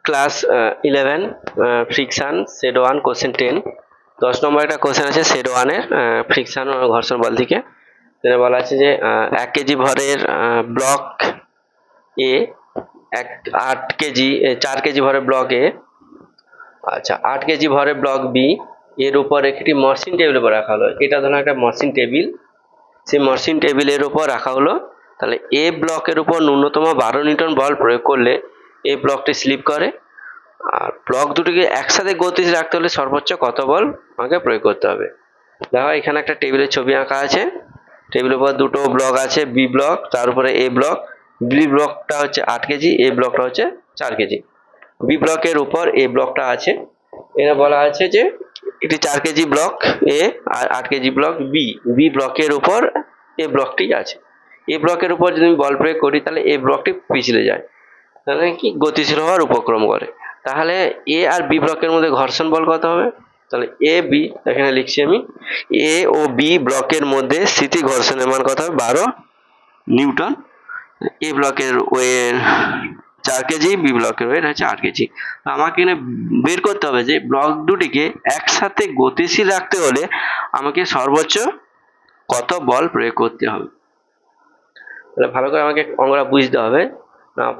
Class 11 friction set 1 question 10 10 নম্বর একটা question আছে set 1 এর ফ্রিকশন ও ঘর্ষণ বল থেকে। যেটা বলা আছে যে 1 কেজি ভরের ব্লক এ 8 কেজি 4 কেজি ভরের ব্লক এ, আচ্ছা 8 কেজি ভরের ব্লক বি এর উপর একটি মসৃণ টেবিলের উপর রাখা হলো। এটা ধরুন একটা মসৃণ টেবিল, সেই মসৃণ টেবিলের উপর রাখা হলো। তাহলে এ ব্লকের উপর ন্যূনতম 12 নিউটন বল প্রয়োগ করলে এই ব্লকটি স্লিপ করে, আর ব্লক দুটিকে একসাথে গতিশীল রাখতে হলে সর্বোচ্চ কত বল আমাকে প্রয়োগ করতে হবে। দেখো এখানে একটা টেবিলের ছবি আঁকা আছে, টেবিলের উপর দুটো ব্লক আছে, বি ব্লক, তার উপরে এ ব্লক। বি ব্লকটা হচ্ছে 8 কেজি, এ ব্লকটা হচ্ছে 4 কেজি। বি ব্লকের উপর এ ব্লকটা আছে, এরা বলা আছে যে এটি 4 কেজি ব্লক এ আর 8 কেজি ব্লক বি। বি ব্লকের উপর এ ব্লকটি আছে। এ ব্লকের উপর যদি আমি বল প্রয়োগ করি তাহলে এ ব্লকটি পিছলে যায়, তাহলে কি গতিশীল হওয়ার উপক্রম করে। তাহলে এ আর বি ব্লকের মধ্যে ঘর্ষণ বল কত হবে? তাহলে এ বি, এখানে লিখছি আমি, এ ও বি ব্লকের মধ্যে স্থিতি ঘর্ষণের মান কত হবে? 12 নিউটন। এ ব্লকের ওয়েট 4 কেজি, বি ব্লকের ওয়েট হচ্ছে 8 কেজি। আমাকে এখানে বের করতে হবে যে ব্লক দুটিকে একসাথে গতিশীল রাখতে হলে আমাকে সর্বোচ্চ কত বল প্রয়োগ করতে হবে। তাহলে ভালো করে আমাকে অঙ্কটা বুঝতে হবে।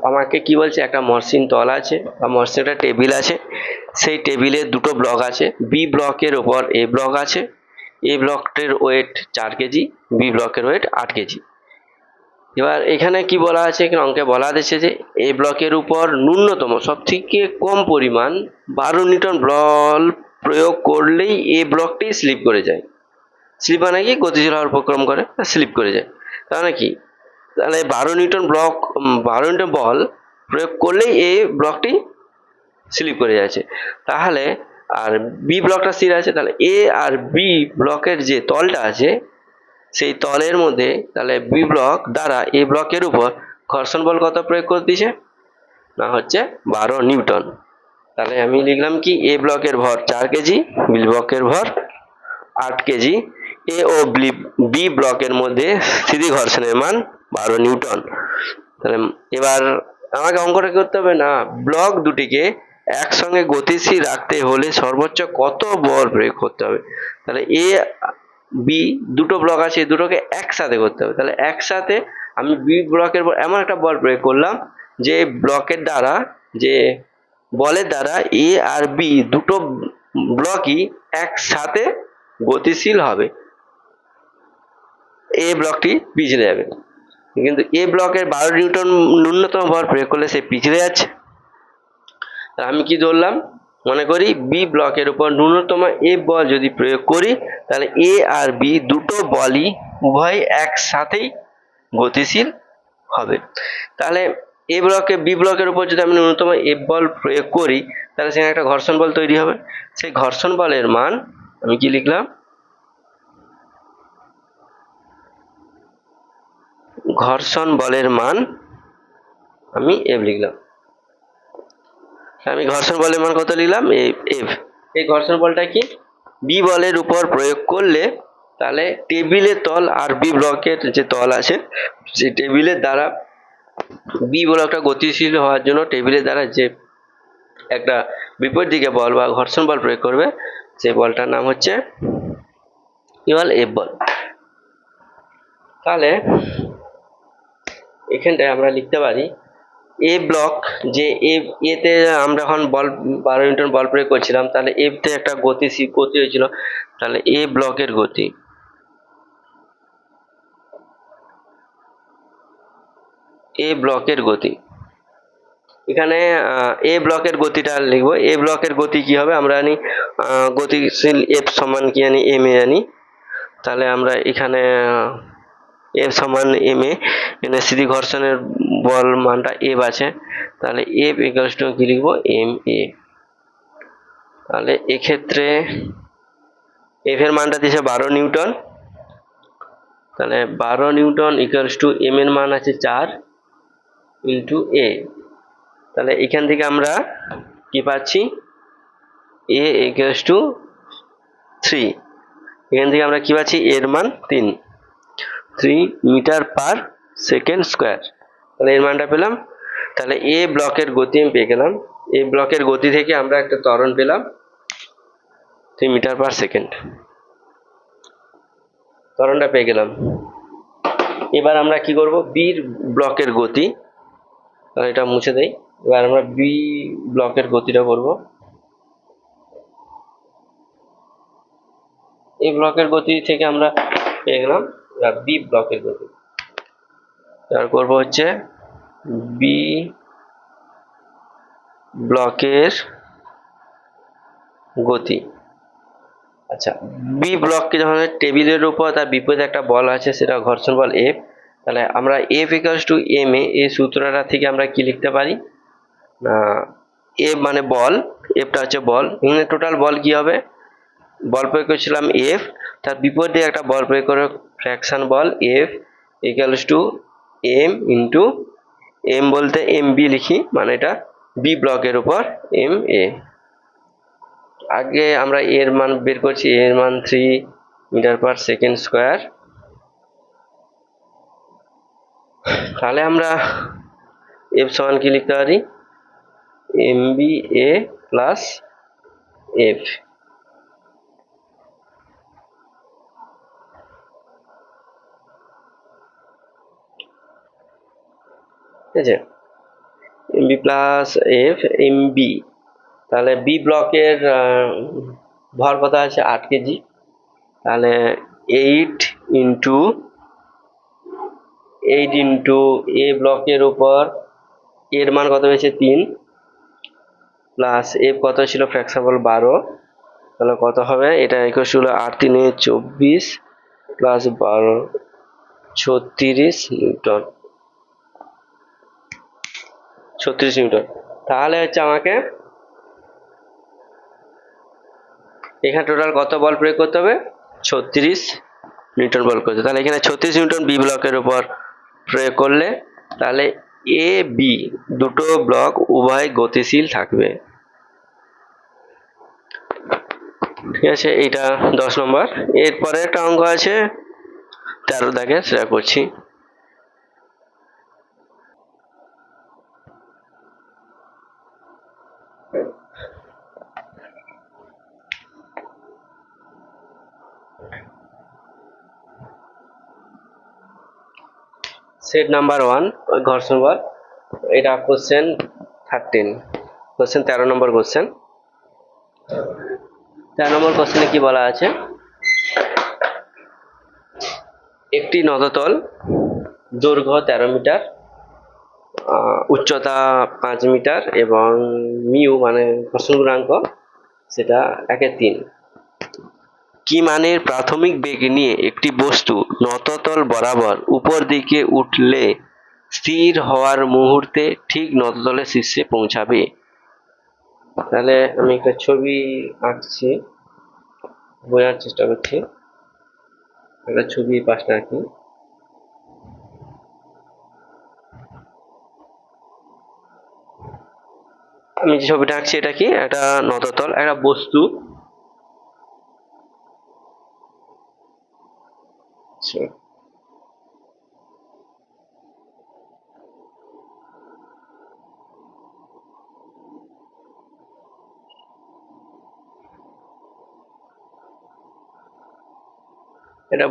আমাকে কি বলছে, একটা মসৃণ তল আছে বা মসৃণ একটা টেবিল আছে, সেই টেবিলে দুটো ব্লক আছে। বি ব্লকের ওপর এ ব্লক আছে, এ ব্লকটির ওয়েট 4 কেজি, বি ব্লকের ওয়েট 8 কেজি। এবার এখানে কি বলা আছে, এখানে অঙ্কে বলা আছে যে এ ব্লকের উপর ন্যূনতম সব থেকে কম পরিমাণ 12 নিউটন বল প্রয়োগ করলেই এ ব্লকটি স্লিপ করে যায়। স্লিপ মানে কি? গতিশীল হওয়ার উপক্রম করে, স্লিপ করে যায়। তাহলে কি, তাহলে 12 নিউটন বল প্রয়োগ করলেই এই ব্লকটি স্লিপ করে যাচ্ছে। তাহলে আর বি ব্লকটা স্থির আছে, তাহলে এ আর বি ব্লকের যে তলটা আছে সেই তলের মধ্যে তাহলে বি ব্লক দ্বারা এ ব্লকের উপর ঘর্ষণ বল কত প্রয়োগ করে দিয়েছে? না হচ্ছে 12 নিউটন। তাহলে আমি লিখলাম কি, এ ব্লকের ভর 4 কেজি, বি ব্লকের ভর 8 কেজি, এ ও বি ব্লকের মধ্যে স্থিতি ঘর্ষণের মান 12 নিউটন। তাহলে এবার আমাকে অঙ্কটা কি করতে হবে না, ব্লক দুটিকে একসঙ্গে গতিশীল রাখতে হলে সর্বোচ্চ কত বল প্রয়োগ করতে হবে। তাহলে এ বি দুটো ব্লক আছে, এই দুটোকে একসাথে করতে হবে। তাহলে একসাথে আমি বি ব্লকের এমন একটা বল প্রয়োগ করলাম যে ব্লকের দ্বারা, যে বলের দ্বারা এ আর বি দুটো ব্লকই একসাথে গতিশীল হবে, এ ব্লকটি পিছলে যাবে। কিন্তু এ ব্লকের 12 নিউটন ন্যূনতম ভর প্রয়োগ করলে সে পিছলে যাচ্ছে। আমি কি ধরলাম, মনে করি বি ব্লকের উপর ন্যূনতম এ বল যদি প্রয়োগ করি তাহলে এ আর বি দুটো বলই উভয় একসাথেই গতিশীল হবে। তাহলে এ ব্লকে বি ব্লকের উপর যদি আমি ন্যূনতম এফ বল প্রয়োগ করি তাহলে সেখানে একটা ঘর্ষণ বল তৈরি হবে। সেই ঘর্ষণ বলের মান আমি কি লিখলাম, ঘর্ষণ বলের মান আমি এফ লিখলাম। আমি ঘর্ষণ বলের মান কত লিখলাম, এফ। এই ঘর্ষণ বলটা কি, বি বলের উপর প্রয়োগ করলে তাহলে টেবিলের তল আর বি ব্লকের যে তল আছে সেই টেবিলের দ্বারা বি ব্লকটা গতিশীল হওয়ার জন্য টেবিলের দ্বারা যে একটা বিপরীত দিকে বল বা ঘর্ষণ বল প্রয়োগ করবে, সেই বলটার নাম হচ্ছে কি বল, এফ বল। তাহলে এখানটায় আমরা লিখতে পারি এ ব্লক, যে এতে আমরা এখন বল 12 নিউটন বল প্রয়োগ করছিলাম, তাহলে এতে একটা গতি হয়েছিল, তাহলে এ ব্লকের গতি, এ ব্লকের গতি, এখানে এ ব্লকের গতিটা লিখবো। এ ব্লকের গতি কি হবে, আমরা জানি গতিশীল এফ সমান কি জানি, এম এ জানি। তাহলে আমরা এখানে এফ সমান এম এ, এখানে স্থিতি ঘর্ষণের বল মানটা এফ আছে, তাহলে এফ ইকুয়ালস টু কি লিখবো, এম এ। তাহলে এক্ষেত্রে এফ এর মানটা দিয়েছে 12 নিউটন, তাহলে 12 নিউটন ইকুয়ালস টু এম এর মান আছে 4 ইন্টু এ। তাহলে এখান থেকে আমরা কি পাচ্ছি, এ ইকুয়ালস টু 3, এখান থেকে আমরা কি পাচ্ছি, এর মান 3 মিটার পার সেকেন্ড স্কোয়ার। তাহলে এর মানটা পেলাম। তাহলে এ ব্লকের গতি আমি পেয়ে গেলাম। এ ব্লকের গতি থেকে আমরা একটা ত্বরণ পেলাম 3 মিটার পার সেকেন্ড, ত্বরণটা পেয়ে গেলাম। এবার আমরা কি করব, বি ব্লকের গতি, এটা মুছে দেই। এবার আমরা বি ব্লকের গতিটা করব। এই ব্লকের গতি থেকে আমরা পেয়ে গেলাম বি ব্লকের গতি। এবার করব হচ্ছে বি ব্লকের গতি। আচ্ছা, বি ব্লককে যখন টেবিলের উপর তার বিপরীতে একটা বল আছে, সেটা ঘর্ষণ বল এফ। তাহলে আমরা F equals to M A, এই সূত্রটা থেকে আমরা কি লিখতে পারি, এফ মানে বল, এফটা হচ্ছে বল, এখানে টোটাল বল কি হবে, বল প্রয়োগ করেছিলাম এফ, তার বিপরীতে একটা বল প্রয়োগ করে ফ্র্যাকশন বল F equals to M into M বলতে এম বি লিখি, মানে এটা বি ব্লকের উপর এম এ। আগে আমরা এর মান বের করছি, এর মান 3 মিটার পার সেকেন্ড স্কোয়ার। তাহলে আমরা এফ সমান কি লিখতে পারি, M B A plus F. ঠিক আছে, M B plus F M B. তাহলে বি ব্লকের ভর কত আছে, 8 কেজি। তাহলে 8 ইন্টু এ ব্লকের উপর এর মান কত হয়েছে 3, প্লাস এফ কত ছিল ফ্র্যাকশন বল 12, তাহলে কত হবে, এটা equal to 8 3 24 plus 12 36 Newton, 36 Newton. তাহলে হচ্ছে আমাকে এখানে টোটাল কত বল প্রয়োগ করতে হবে, 36 নিউটন বল করতে। তাহলে এখানে 36 নিউটন বি ব্লকের উপর প্রয়োগ করলে তাহলে এ বি দুটো ব্লক উভয় গতিশীল থাকবে। ঠিক আছে, এটা 10 নম্বর। এরপরে একটা অঙ্ক আছে 13 দাগে, সেটা করছি। সেট নাম্বার 1 ঘর্ষণ বল, এটা কোশ্চেন 13 নম্বর কোশ্চেন। 13 নম্বর কোশ্চেনে কি বলা আছে, একটি নদতল দৈর্ঘ্য 13 মিটার, উচ্চতা 5 মিটার এবং মিউ মানে ঘর্ষণ গুণাঙ্ক সেটা 1/3। কি মানের প্রাথমিক বেগ নিয়ে একটি বস্তু নততল বরাবর উপর দিকে উঠলে স্থির হওয়ার মুহূর্তে ঠিক নততলের শীর্ষে পৌঁছাবে। তাহলে আমি একটা ছবি আঁকছি, বোঝার চেষ্টা করছি। একটা ছবি পাশে আঁকি। আমি যে ছবিটা আঁকছি এটা কি, একটা নততল একটা বস্তু। এটা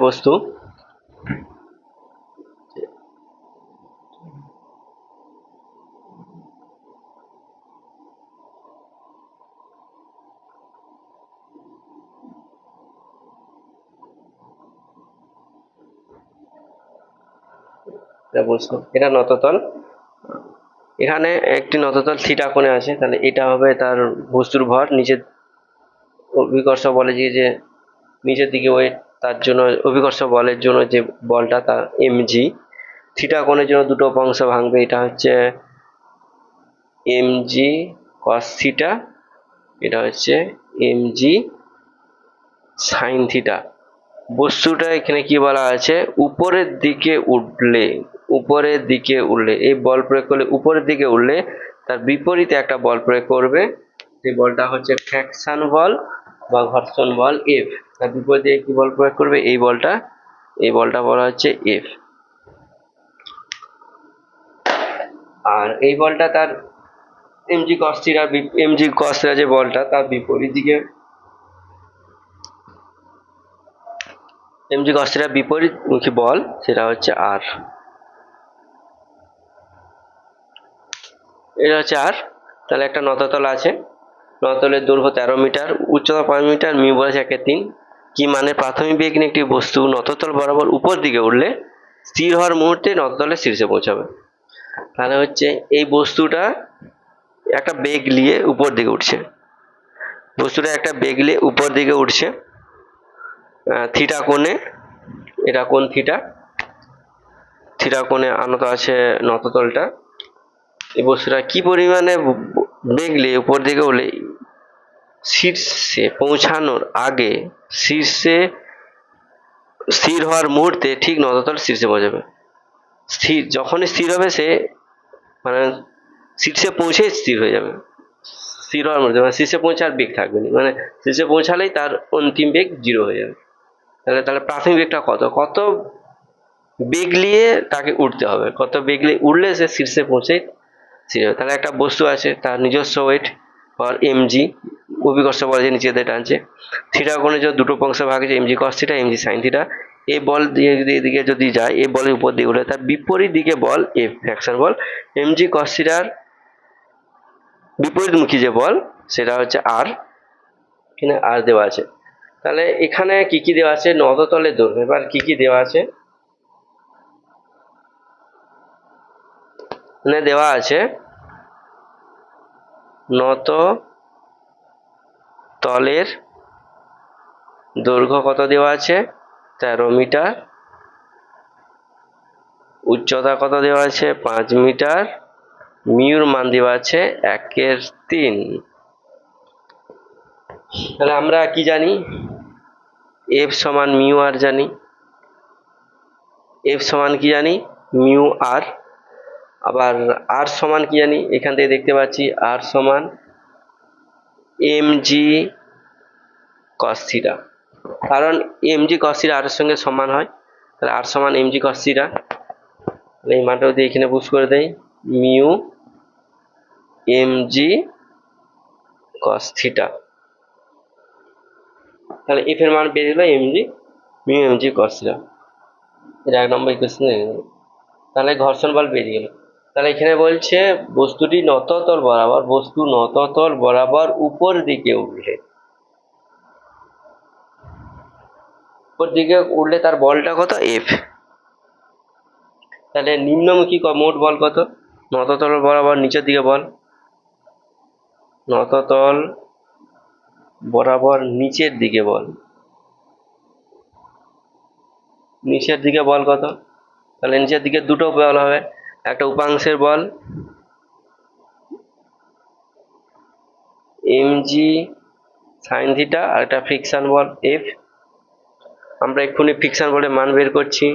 বস্তু, এটা নততল। এখানে একটি নততল থিটা কোণে আছে, তাহলে এটা হবে তার বস্তুর ভর, নিচের অভিকর্ষ বলে যে নিচের দিকে ওয়েট, তার জন্য অভিকর্ষ বলের জন্য যে বলটা তার এমজি। থিটা কোণের জন্য দুটো অংশ ভাঙবে, এটা হচ্ছে এমজি কস থিটা, এটা হচ্ছে এমজি সাইন থিটা। বস্তুটা এখানে কি বলা আছে, উপরের দিকে উঠলে এই বল প্রয়োগ করলে উপরের দিকে উঠলে তার বিপরীতে একটা বল প্রয়োগ করবে, সেই বলটা হচ্ছে ফ্র্যাকশন বল বা ঘর্ষণ বল এফ। তার বিপরীতে কি বল প্রয়োগ করবে, এই বলটা বলা হচ্ছে এফ। আর এই বলটা তার এমজি কস থিটা যে বলটা তার বিপরীত দিকে, এমজি কস থিটার বিপরীতমুখী বল সেটা হচ্ছে আর। এটা হচ্ছে আর। তাহলে একটা নততল আছে, নতলের দৈর্ঘ্য 13 মিটার, উচ্চতা 5 মিটার, মিউ বলেছে 1/3। কি মানে প্রাথমিক বেগ নিয়ে একটি বস্তু নততল বরাবর উপর দিকে উঠলে স্থির হওয়ার মুহূর্তে নততলের শীর্ষে পৌঁছাবে। তাহলে হচ্ছে এই বস্তুটা একটা বেগ নিয়ে উপর দিকে উঠছে, বস্তুটা একটা বেগ নিয়ে উপর দিকে উঠছে থিটা কোণে, এটা কোণ থিটা, থিটা কোণে আনত আছে নততলটা। এই বস্তুটা কি পরিমাণে বেগ নিয়ে উপর দিকে উঠলে শীর্ষে পৌঁছানোর আগে শীর্ষে স্থির হওয়ার মুহূর্তে ঠিক নততল শীর্ষে পৌঁছাবে। স্থির যখনই স্থির হবে সে মানে শীর্ষে পৌঁছে স্থির হয়ে যাবে, স্থির হওয়ার মুহূর্তে মানে শীর্ষে পৌঁছে আর বেগ থাকবে না, মানে শীর্ষে পৌঁছালেই তার অন্তিম বেগ 0 হয়ে যাবে। তাহলে তাহলে প্রাথমিক বেগটা কত, কত বেগ নিয়ে তাকে উঠতে হবে, কত বেগ নিয়ে উঠলে সে শীর্ষে পৌঁছে স্থির হবে। তাহলে একটা বস্তু আছে তার নিজস্ব ওয়েট আর এমজি, অভিকর্ষ বল যে নিচে দিয়ে টানছে, থিটা কোণে যে দুটো অংশ ভাগ আছে MG cos theta MG sine theta. এই বল দিয়ে যদি এদিকে যদি যায়, এই বলের উপর দিয়ে উঠে তার বিপরীত দিকে বল এফ ফ্র্যাকশন বল, এমজি কস থিটার বিপরীতমুখী যে বল সেটা হচ্ছে আর, এখানে আর দেওয়া আছে। তাহলে এখানে কি কি দেওয়া আছে, নততলের দৈর্ঘ্য, এবার কি কি দেওয়া আছে, এখানে দেওয়া আছে নত তলের দৈর্ঘ্য কত দেওয়া আছে 13 মিটার, উচ্চতা কত দেওয়া আছে 5 মিটার, মিউর মান দেওয়া আছে 1/3। তাহলে আমরা কি জানি, এফ সমান মিউ আর জানি, এফ সমান কি জানি মিউ আর। আবার আর সমান কি জানি, এখান থেকে দেখতে পাচ্ছি আর সমান এমজি কস থিটা, কারণ এমজি কস থিটা আর এর সঙ্গে সমান হয়, তাহলে আর সমান এমজি কস থিটা। এই মানটা যদি এখানে পুশ করে দেই মিউ এমজি কস থিটা, তাহলে এফ এর মান পেয়ে গেল এমজি মিউ এমজি কস থিটা। এটা 1 নম্বর ইকুয়েশন। তাহলে ঘর্ষণ বল বেরিয়ে গেল। তাহলে এখানে বলছে বস্তুটি নততল বরাবর, বস্তু নততল বরাবর উপর দিকে উঠলে, উপর দিকে উঠলে তার বলটা কত এফ। তাহলে নিম্নমুখী মোট বল কত, নততল বরাবর নিচের দিকে বল, নততল বরাবর নিচের দিকে বল, নিচের দিকে বল কত, তাহলে নিচের দিকে দুটো বল হবে, একটা উপাংশের বল এমজি সাইন থিটা আর একটা ফ্রিকশন বল এফ। আমরা এক্ষুনি ফ্রিকশন বলের মান বের করছি,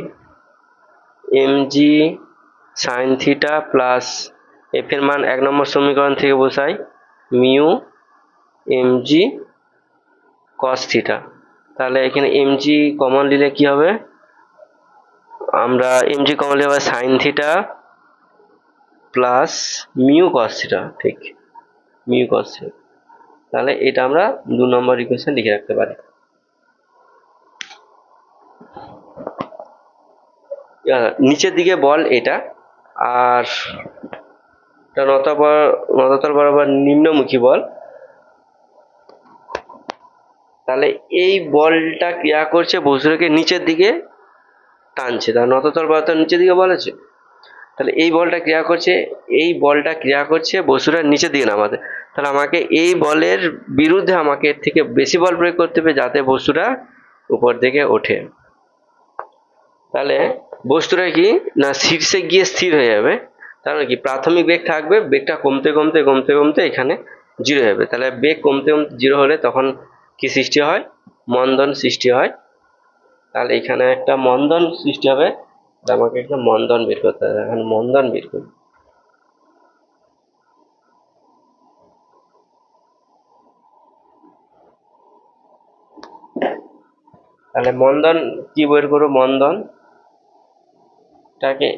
MG sign theta plus F এর মান 1 নম্বর সমীকরণ থেকে বসাই মিউ এমজি কস থিটা। তাহলে এখানে এমজি কমন নিলে কি হবে, আমরা এমজি কমন নিলে হবে sign theta plus mu cos theta, ঠিক মিউ কস থিটা। তাহলে এটা আমরা 2 নম্বর ইকুয়েশন লিখে রাখতে পারি। নিচের দিকে বল এটা, আর নততল বরাবর নিম্নমুখী বল। তাহলে এই বলটা ক্রিয়া করছে বস্তুটাকে নিচের দিকে টানছে, তার নততল বরাবর নিচের দিকে বল আছে, তাহলে এই বলটা ক্রিয়া করছে, এই বলটা ক্রিয়া করছে বস্তুটা নিচের দিকে নামাতে। তাহলে আমাকে এই বলের বিরুদ্ধে আমাকে এর থেকে বেশি বল প্রয়োগ করতে হবে যাতে বস্তুটা উপর দিকে ওঠে। তাহলে বস্তুটা কি না শীর্ষে গিয়ে স্থির হয়ে যাবে, তার মানে কি প্রাথমিক বেগ থাকবে, বেগটা কমতে কমতে কমতে কমতে এখানে 0 হয়ে যাবে। তাহলে বেগ কমতে কমতে 0 হলে তখন কি সৃষ্টি হয়, মন্দন সৃষ্টি হয়। তাহলে এখানে একটা মন্দন সৃষ্টি হবে, আমাকে একটা মন্দন বের করতে হবে, এখন মন্দন বের করি। তাহলে মন্দন কি বের করবো, মন্দন টাকে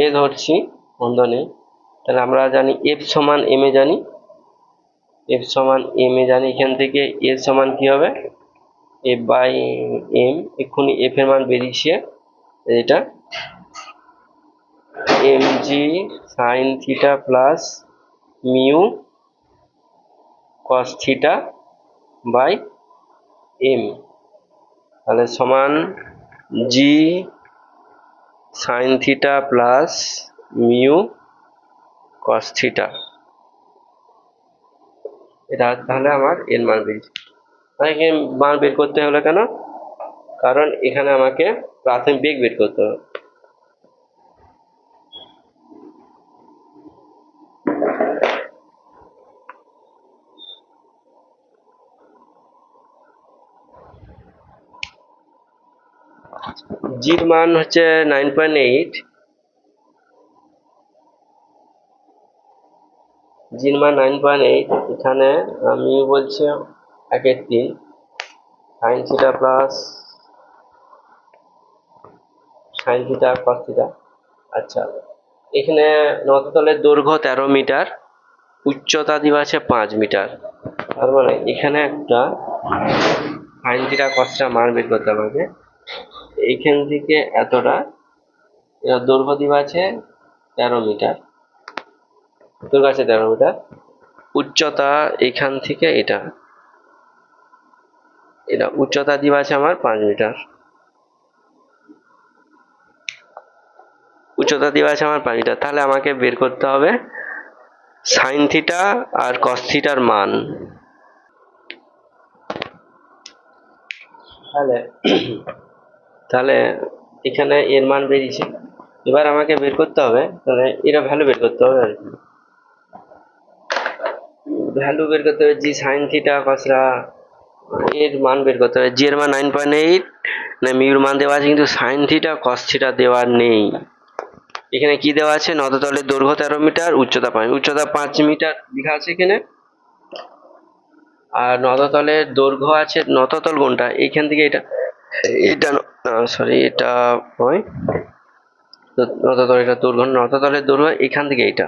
এ ধরছি বন্ধনী, তাহলে আমরা জানি এফ সমান এম এ জানি, এফ সমান এম এ জানি, এখান থেকে এ সমান কি হবে এফ বাই এম, এক্ষুনি এফ এর মান বেরিয়েছে এটা M G sine theta plus mu cos theta by M, তাহলে সমান G sine theta plus mu cos theta, এটা তাহলে আমার এর মান বেরিয়েছে। আমাকে মান বের করতে হলো কেন, কারণ এখানে আমাকে প্রাথমিক বেগ বের করতে হবে। জির মান হচ্ছে 9.8, জির মান 9.8, এখানে আমি বলছি 1/3 sign theta plus sine theta cos theta. আচ্ছা, এখানে নততলের দৈর্ঘ্য 13 মিটার, উচ্চতা দেওয়া আছে 5 মিটার, তার মানে এখানে একটা সাইন থিটা কস থিটা মান বের করতে হবে। এইখান থেকে এতটা, এর দৈর্ঘ্য দেওয়া আছে 13 মিটার, দৈর্ঘ্য আছে 13 মিটার, উচ্চতা এখান থেকে এটা এটা উচ্চতা দেওয়া আছে আমার 5 মিটার, উচ্চতা দেওয়া আছে আমার 5 মিটার। তাহলে আমাকে বের করতে হবে সাইন থিটা আর কস থিটার মান। তাহলে তাহলে এখানে এর মান বেরিয়েছে, এবার আমাকে বের করতে হবে, তাহলে এরা ভ্যালু বের করতে হবে আর কি, ভ্যালু বের করতে হবে জি সাইন থিটা কসরা, এর মান বের করতে হবে। জি এর মান 9.8, না মিউর মান দেওয়া আছে কিন্তু সাইন থিটা কস থিটা দেওয়া নেই। এখানে কি দেওয়া আছে, নততলের দৈর্ঘ্য 13 মিটার, উচ্চতা 5, উচ্চতা 5 মিটার লেখা আছে এখানে, আর নততলের দৈর্ঘ্য আছে, নততল কোনটা এইখান থেকে এটা এটা সরি এটা হয় নততল, এটা দৈর্ঘ্য, নততলের দৈর্ঘ্য এখান থেকে এটা,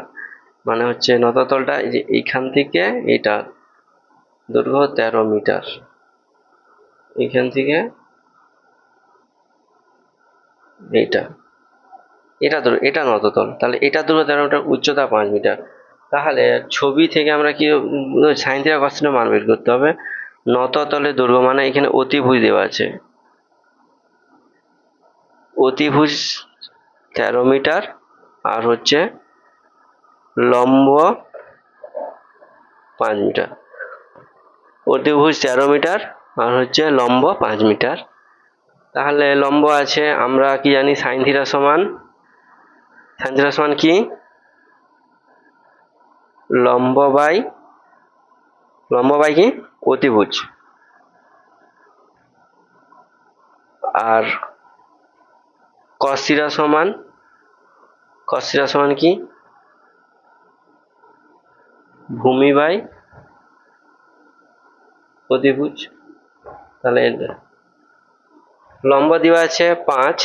মানে হচ্ছে নততলটা এই যে এইখান থেকে এটা দৈর্ঘ্য 13 মিটার, এইখান থেকে এইটা, এটা নততল, তাহলে এটা দৈর্ঘ্য 13 মিটার, উচ্চতা 5 মিটার। তাহলে ছবি থেকে আমরা কি সাইন থিটা কস থিটা মান বের করতে হবে, নততলের দৈর্ঘ্য মানে এখানে অতিভুজ দেওয়া আছে, অতিভুজ 13 মিটার আর হচ্ছে লম্ব 5 মিটার, অতিভুজ 13 মিটার আর হচ্ছে লম্ব 5 মিটার। তাহলে লম্ব আছে, আমরা কি জানি সাইন থিটা সমান, সাইন থিটা সমান কি লম্ব বাই কি অতিভুজ, আর কস থিটা সমান কি ভূমি বাই অতিভুজ। তাহলে লম্ব দেওয়া আছে 5,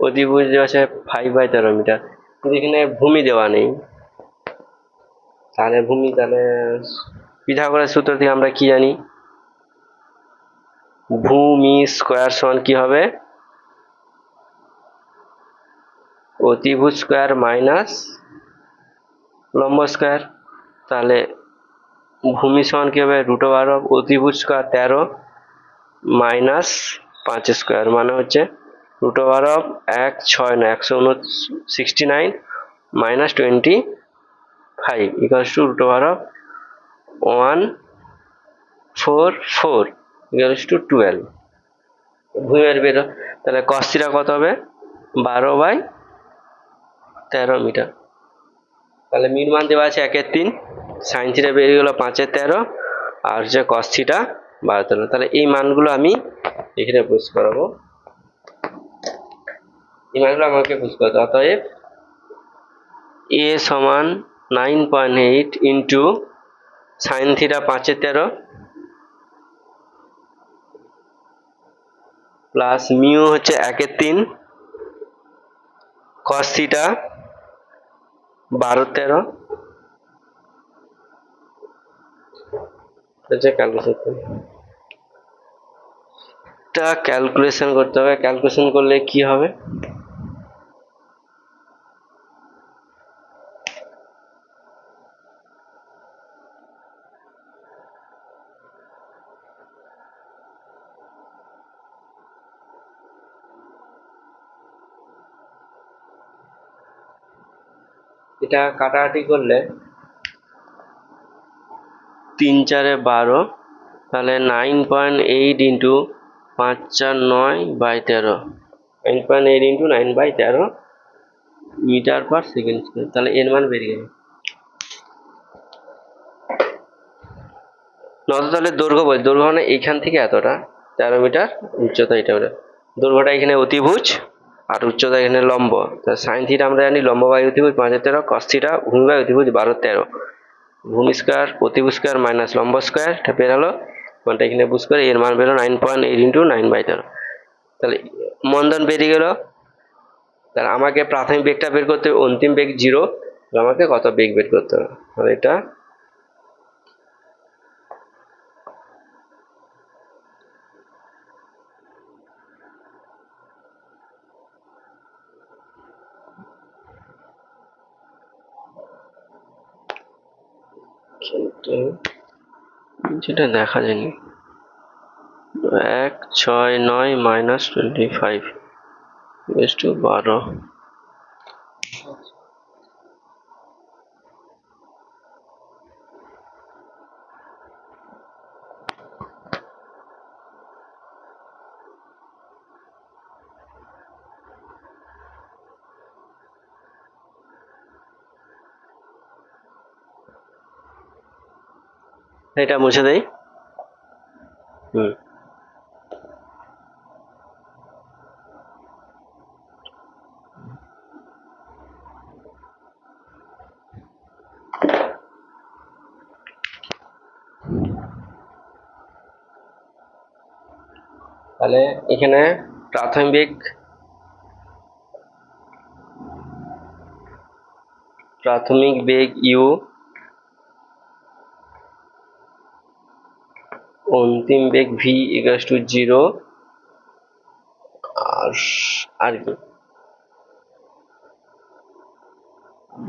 অতিভুজ দেওয়া আছে 5/13 মিটার, কিন্তু এখানে ভূমি দেওয়া নেই। তাহলে পিথাগোরাস সূত্র থেকে আমরা কি জানি, ভূমি স্কয়ার সমান কি হবে অতিভুজ স্কয়ার মাইনাস লম্ব স্কয়ার। তাহলে ভূমি সমান কি হবে √, অতিভুজ স্কয়ার 13 মাইনাস 5 স্কয়ার, মানে হচ্ছে √, 1 6 না 169 minus 25 equals to √144 equals to 12, ভূমি বের। তাহলে কস থিটা কত হবে 12/13 মিটার। তাহলে মিন মান দেওয়া আছে 1/3, সাইন থিটা বেরিয়ে গেল 5/13 আর হচ্ছে কস থিটা 12/13। তাহলে এই মানগুলো আমি এখানে পুশ করাবো, এই মানগুলো আমাকে পুশ করতে হবে। অতএব এ সমান 9.8 into sine theta 5/13 plus mu হচ্ছে 1/3 cos থিটা 12 13 ক্যালকুলেশন করতে হবে। ক্যালকুলেশন করলে কি হবে? এটা কাটাকাটি করলে 3 4 12, তাহলে 9.8 ইন্টু 5 4 9/13, 9.8 ইন্টু 9/13 মিটার পার সেকেন্ড স্কোয়ার। তাহলে এর মান বেরিয়ে গেল। তাহলে দৈর্ঘ্য বল, দৈর্ঘ্য মানে এইখান থেকে এতটা 13 মিটার, উচ্চতা এটা ওটা। দৈর্ঘ্যটা এখানে অতিভুজ আর উচ্চতা এখানে লম্ব। সাইন থিটা আমরা জানি লম্ব বাই অতিভুজ 5/13, কস থিটা ভূমি বাই অতিভুজ 12/13, ভূমি স্কোয়ার অতিভুজ স্কোয়ার মাইনাস লম্ব স্কোয়ার, এটা বের হলো কোনটা এখানে বুঝ করে এর মান বেরো 9.8 ইন্টু 9/13। তাহলে মন্দন বেরিয়ে গেল। তাহলে আমাকে প্রাথমিক বেগটা বের করতে হবে, অন্তিম বেগ 0, আমাকে কত বেগ বের করতে হবে? তাহলে এটা যেটা দেখা যায়নি, 1 6 9 মাইনাস 25 ইজ টু 12। এটা মুছে দেই। তাহলে এখানে প্রাথমিক বেগ u, অন্তিম বেগ v ইকুয়ালস টু 0, আর কি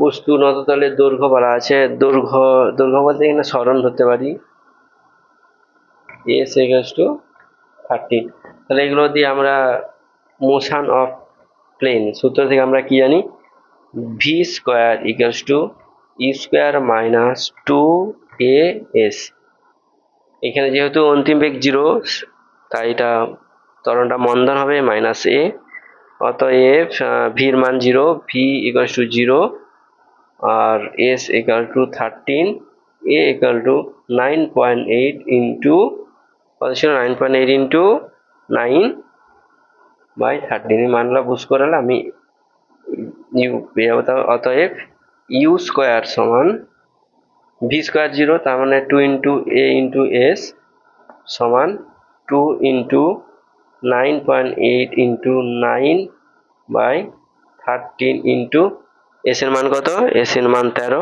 বস্তু নততলের দৈর্ঘ্য বলা আছে। দৈর্ঘ্য বলতে এখানে সরণ ধরতে পারি, s ইকুয়ালস টু 13। তাহলে এগুলো দিয়ে আমরা মোশন অফ প্লেন সূত্র থেকে আমরা কি জানি, v square equals to e square minus 2as। এখানে যেহেতু অন্তিম বেগ 0, তাই এটা ত্বরণটা মন্দন হবে মাইনাস a, অতএব v এর মান 0, v ইকুয়ালস টু 0, আর s equal to 13, a equal to 9.8 into কত ছিল, 9.8 ইন্টু 9/13। এই মানগুলো বুঝ করালে আমি ইউ পেয়ে যাবো। অতএব ইউ স্কোয়ার সমান ভি স্কোয়ার 0, তার মানে 2 ইন্টু এ ইন্টু এস সমান 2 ইন্টু 9.8 ইন্টু 9/13 ইন্টু এস এর মান কত, এস এর মান 13।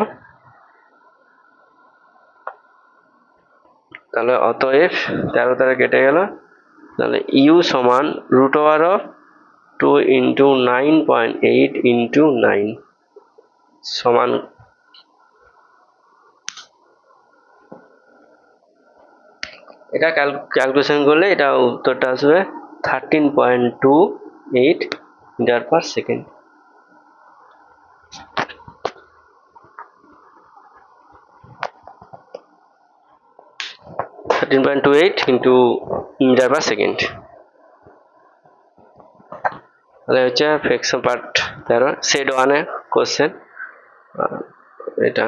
তাহলে অতএব 13 দ্বারা কেটে গেল, তাহলে ইউ সমান root over of 2 into 9.8 into 9 সমান, এটা ক্যালকুলেশন করলে এটা উত্তরটা আসবে 13.28 metre per second. 13.28 into metre per second. তাহলে হচ্ছে ফ্র্যাকশন পার্ট 13 সেট 1 এর কোশ্চেন এটা।